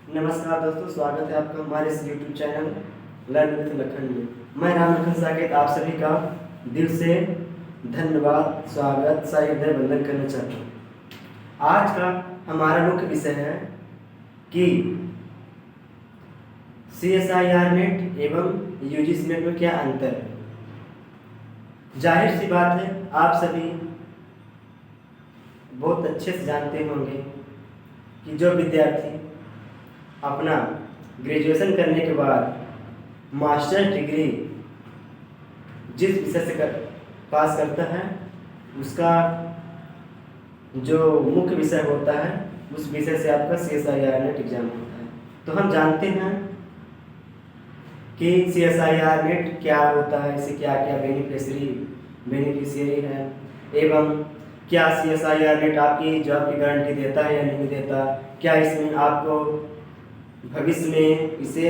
नमस्कार दोस्तों, स्वागत है आपका हमारे इस YouTube channel learn with Lakhan में। मैं राम लखन साकेत आप सभी का दिल से धन्यवाद, स्वागत, साई हृदय वंदन करना चाहता हूँ। आज का हमारा मुख्य विषय है कि CSIR नेट एवं UGC नेट में क्या अंतर है। जाहिर सी बात है, आप सभी बहुत अच्छे से जानते होंगे कि जो विद्यार्थी अपना ग्रेजुएशन करने के बाद मास्टर डिग्री जिस विषय से पास करता है, उसका जो मुख्य विषय होता है उस विषय से आपका CSIR नेट एग्जाम होता है। तो हम जानते हैं कि CSIR नेट क्या होता है, इससे क्या क्या बेनिफिशियरी है, एवं क्या CSIR नेट आपकी जॉब की गारंटी देता है या नहीं देता, क्या इसमें आपको भविष्य में इसे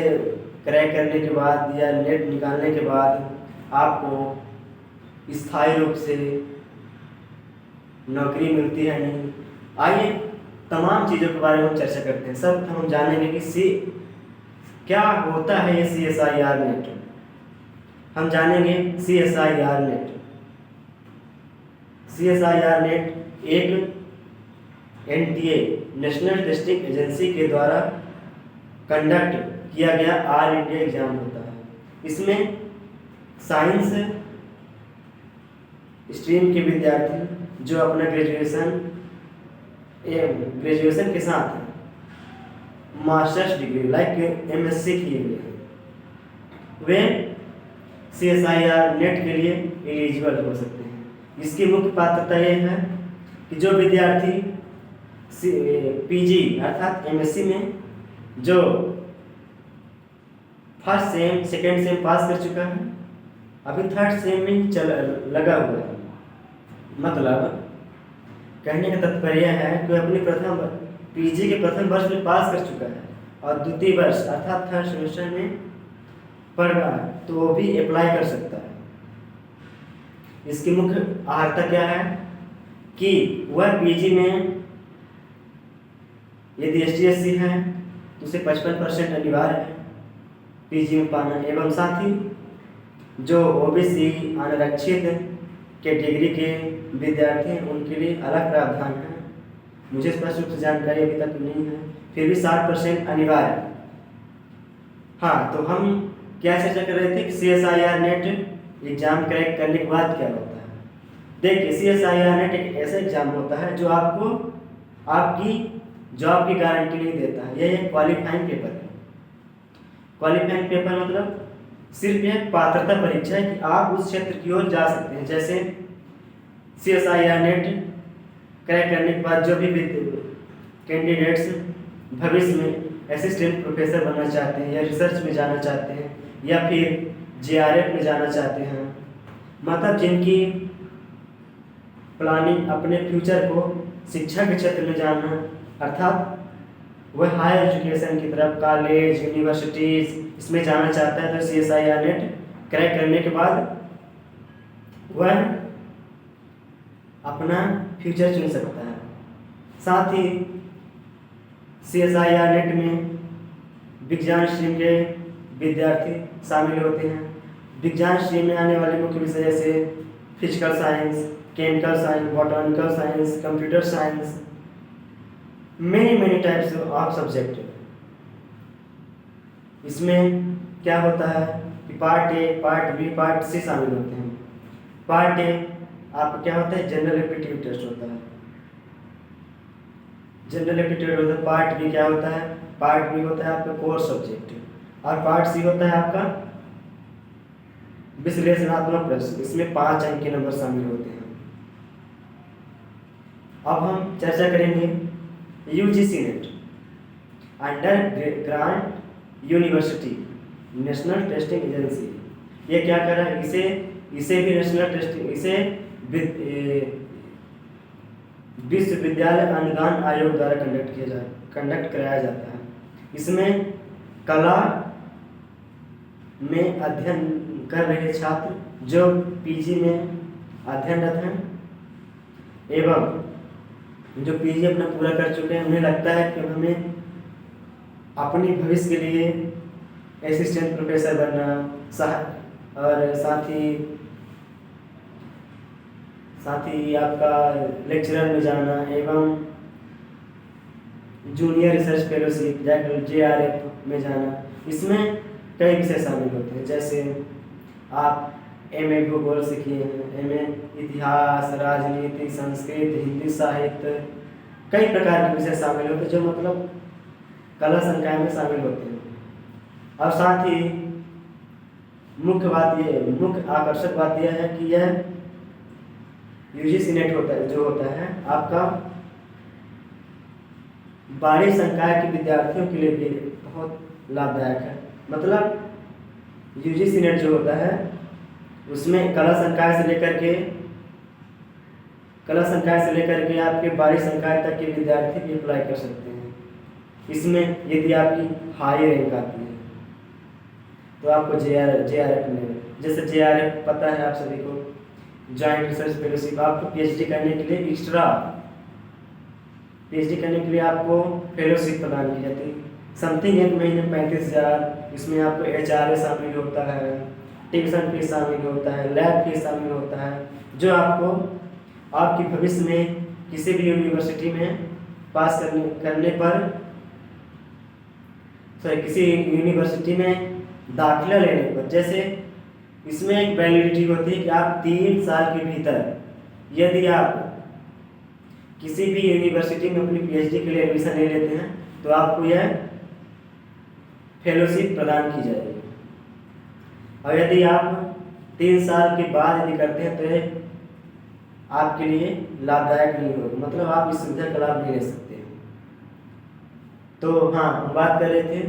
क्रैक करने के बाद या नेट निकालने के बाद आपको स्थायी रूप से नौकरी मिलती है नहीं। आइए तमाम चीज़ों के बारे में हम चर्चा करते हैं। सब हम जानेंगे कि क्या होता है ये CSIR नेट। हम जानेंगे CSIR नेट। CSIR नेट एक NTA नेशनल टेस्टिंग एजेंसी के द्वारा कंडक्ट किया गया ऑल इंडिया एग्जाम होता है। इसमें साइंस स्ट्रीम के विद्यार्थी जो अपना ग्रेजुएशन के साथ मास्टर्स डिग्री लाइक MSc किए हुए हैं, वे CSIR नेट के लिए एलिजिबल हो सकते हैं। इसकी मुख्य पात्रता यह है कि जो विद्यार्थी PG अर्थात MSc में जो फर्स्ट सेम सेकेंड सेम पास कर चुका है, अभी थर्ड सेम में लगा हुआ है, मतलब कहने का तात्पर्य है कि अपनी प्रथम PG के प्रथम वर्ष में पास कर चुका है और द्वितीय वर्ष अर्थात थर्ड सेमेस्टर में पढ़ रहा है, तो वो भी अप्लाई कर सकता है। इसकी मुख्य अर्हता क्या है कि वह PG में यदि ST/SC है तो उसे 55% अनिवार्य है PG में पाना, एवं साथ ही जो OBC अनारक्षित कैटेगरी के विद्यार्थी हैं उनके लिए अलग प्रावधान है। मुझे स्पष्ट रूप से जानकारी अभी तक नहीं है, फिर भी 60% अनिवार्य है। हाँ, तो हम क्या चर्चा कर रहे थे कि CSIR नेट एग्जाम क्रैक करने के बाद क्या होता है। देखिए, CSIR नेट एक ऐसा एग्जाम होता है जो आपको आपकी जॉब की गारंटी नहीं देता है। यह एक क्वालिफाइंग पेपर है। क्वालिफाइंग पेपर मतलब सिर्फ एक पात्रता परीक्षा है कि आप उस क्षेत्र की ओर जा सकते हैं। जैसे CSIR नेट क्रैक करने के बाद जो भी कैंडिडेट्स भविष्य में असिस्टेंट प्रोफेसर बनना चाहते हैं या रिसर्च में जाना चाहते हैं या फिर JRF में जाना चाहते हैं, मतलब जिनकी प्लानिंग अपने फ्यूचर को शिक्षा के क्षेत्र में जाना, अर्थात वह हायर एजुकेशन की तरफ कॉलेज यूनिवर्सिटीज इसमें जाना चाहता है, तो CSIR नेट क्रैक करने के बाद वह अपना फ्यूचर चुन सकता है। साथ ही CSIR नेट में विज्ञान स्ट्रीम के विद्यार्थी शामिल होते हैं। विज्ञान स्ट्रीम में आने वाले मुख्य विषय जैसे physical science, chemical science, botanical science, computer science, many types of subject. इसमें क्या होता है कि part A, part B, part C शामिल होते हैं। पार्ट A आपका क्या होता है, जनरल एप्टीट्यूड टेस्ट होता है। जनरल एप्टीट्यूड होता है। पार्ट B क्या होता है, पार्ट B होता है आपका कोर सब्जेक्ट, और पार्ट C होता है आपका विश्लेषणात्मक प्रश्न। इसमें 5 अंक के नंबर शामिल होते हैं। अब हम चर्चा करेंगे UGC net, under grant university national testing agency. ये क्या कर रहा है, इसे भी नेशनल टेस्टिंग, इसे विश्वविद्यालय अनुदान आयोग द्वारा कंडक्ट कराया जाता है। इसमें कला में अध्ययन कर रहे छात्र जो PG में अध्ययनरत हैं एवं जो PG अपना पूरा कर चुके हैं, उन्हें लगता है कि हमें अपनी भविष्य के लिए असिस्टेंट प्रोफेसर बनना और साथ ही आपका लेक्चरर में जाना एवं जूनियर रिसर्च फेलोशिप JRF में जाना। इसमें कई विषय शामिल होते हैं, जैसे आप MA भूगोल सीखिए, MA इतिहास, राजनीति, संस्कृत, हिंदी साहित्य, कई प्रकार के विषय शामिल होते हैं जो मतलब कला संकाय में शामिल होते हैं। और साथ ही मुख्य आकर्षक बात यह है कि यह UGC नेट होता है आपका 12 संकाय के विद्यार्थियों के लिए भी बहुत लाभदायक है। मतलब UGC नेट जो होता है उसमें कला संकाय से लेकर के आपके 12 संकाय तक के विद्यार्थी भी अप्लाई कर सकते हैं। इसमें यदि आपकी हाई रैंक आती है तो आपको JRF मिलेगा। जैसे JRF पता है आप सभी को, जॉइंट रिसर्च फेलोशिप। आपको PhD करने के लिए आपको फेलोशिप प्रदान की जाती है। समथिंग 1 महीने 35,000। इसमें आपको HRA शामिल होता है, ट्यूशन फीस शामिल होता है, लैब फीस शामिल होता है, जो आपको आपकी भविष्य में किसी भी यूनिवर्सिटी में पास करने पर किसी यूनिवर्सिटी में दाखिला लेने पर, जैसे इसमें एक वैलिडिटी होती है कि आप 3 साल के भीतर यदि आप किसी भी यूनिवर्सिटी में अपनी PhD के लिए एडमिशन ले लेते हैं तो आपको यह फेलोशिप प्रदान की जाएगी। और यदि आप 3 साल के बाद यदि करते हैं तो यह आपके लिए लाभदायक नहीं होगा, मतलब आप इस सुविधा का लाभ नहीं ले सकते। तो हाँ, हम बात कर रहे थे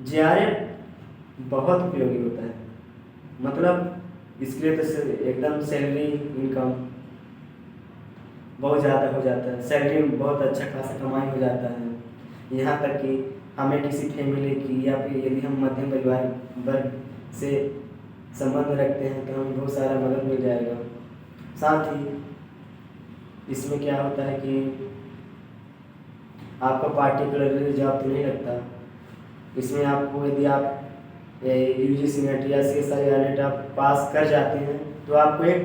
JRF बहुत उपयोगी होता है। मतलब इसके लिए तो एकदम सैलरी इनकम बहुत ज़्यादा हो जाता है, सैलरी में बहुत अच्छा खासा कमाई हो जाता है। यहाँ तक कि हमें किसी फैमिली की या फिर यदि हम मध्यम परिवार वर्ग से संबंध रखते हैं तो हमें बहुत सारा मदद मिल जाएगा। साथ ही इसमें क्या होता है कि आपका पार्टिकुलर जॉब तो नहीं लगता। इसमें आपको यदि आप UGC नेट या CSIR नेट आप पास कर जाते हैं तो आपको एक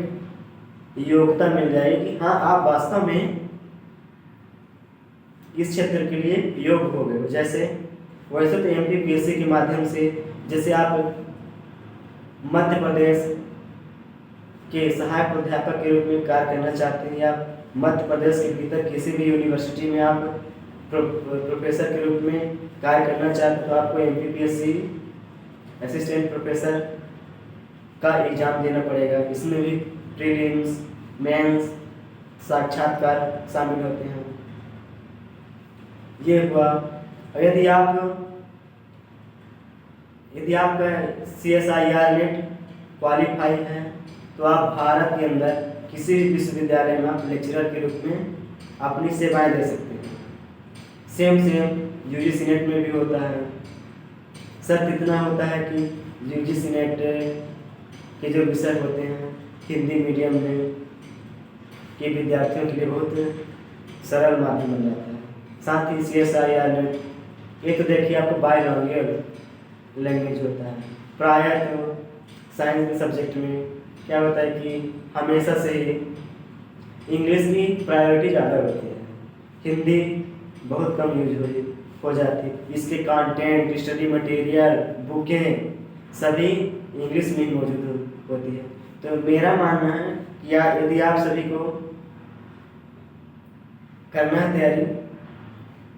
योग्यता मिल जाएगी कि हाँ, आप वास्तव में इस क्षेत्र के लिए योग्य हो गए हो। जैसे वैसे तो MPPSC के माध्यम से, जैसे आप मध्य प्रदेश के सहायक प्राध्यापक के रूप में कार्य करना चाहते हैं या मध्य प्रदेश के भीतर किसी भी यूनिवर्सिटी में आप प्रोफेसर के रूप में कार्य करना चाहते हैं तो आपको MPPSC असिस्टेंट प्रोफेसर का एग्जाम देना पड़ेगा। इसमें भी प्रीलिम्स, मेंस, साक्षात्कार शामिल होते हैं। ये हुआ। यदि आपका CSIR नेट क्वालिफाई है तो आप भारत के अंदर किसी भी विश्वविद्यालय में आप लेक्चरर के रूप में अपनी सेवाएं दे सकते हैं। सेम UGC नेट में भी होता है। शर्त इतना होता है कि UGC नेट के जो विषय होते हैं हिंदी मीडियम में के विद्यार्थियों के लिए बहुत सरल माध्यम बन जाता है। साथ ही CSIR नेट, एक तो देखिए आपको बायलैंग्वेज लैंग्वेज होता है। प्रायः तो साइंस के सब्जेक्ट में क्या होता है कि हमेशा से ही इंग्लिश की प्रायोरिटी ज़्यादा होती है, हिंदी बहुत कम यूज हो जाती है। इसके कंटेंट, स्टडी मटेरियल, बुकें सभी इंग्लिश में मौजूद होती है। तो मेरा मानना है कि यदि आप सभी को करना है तैयारी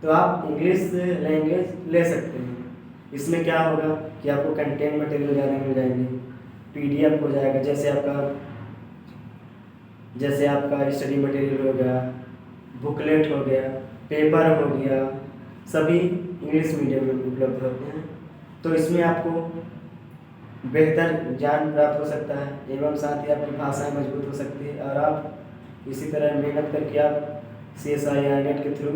तो आप इंग्लिश लैंग्वेज ले सकते हैं। इसमें क्या होगा कि आपको कंटेंट मटेरियल ज़्यादा मिल जाएंगे, PDF हो जाएगा। जैसे आपका स्टडी मटेरियल हो गया, बुकलेट हो गया, पेपर हो गया, सभी इंग्लिश मीडियम में उपलब्ध होते हैं। तो इसमें आपको बेहतर ज्ञान प्राप्त हो सकता है एवं साथ ही आपकी भाषाएं मजबूत हो सकती है और आप इसी तरह मेहनत करके आप CSIR नेट के थ्रू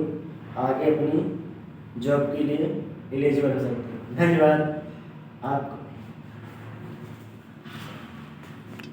आगे अपनी जॉब के लिए एलिजिबल हो सकते हैं। धन्यवाद। आप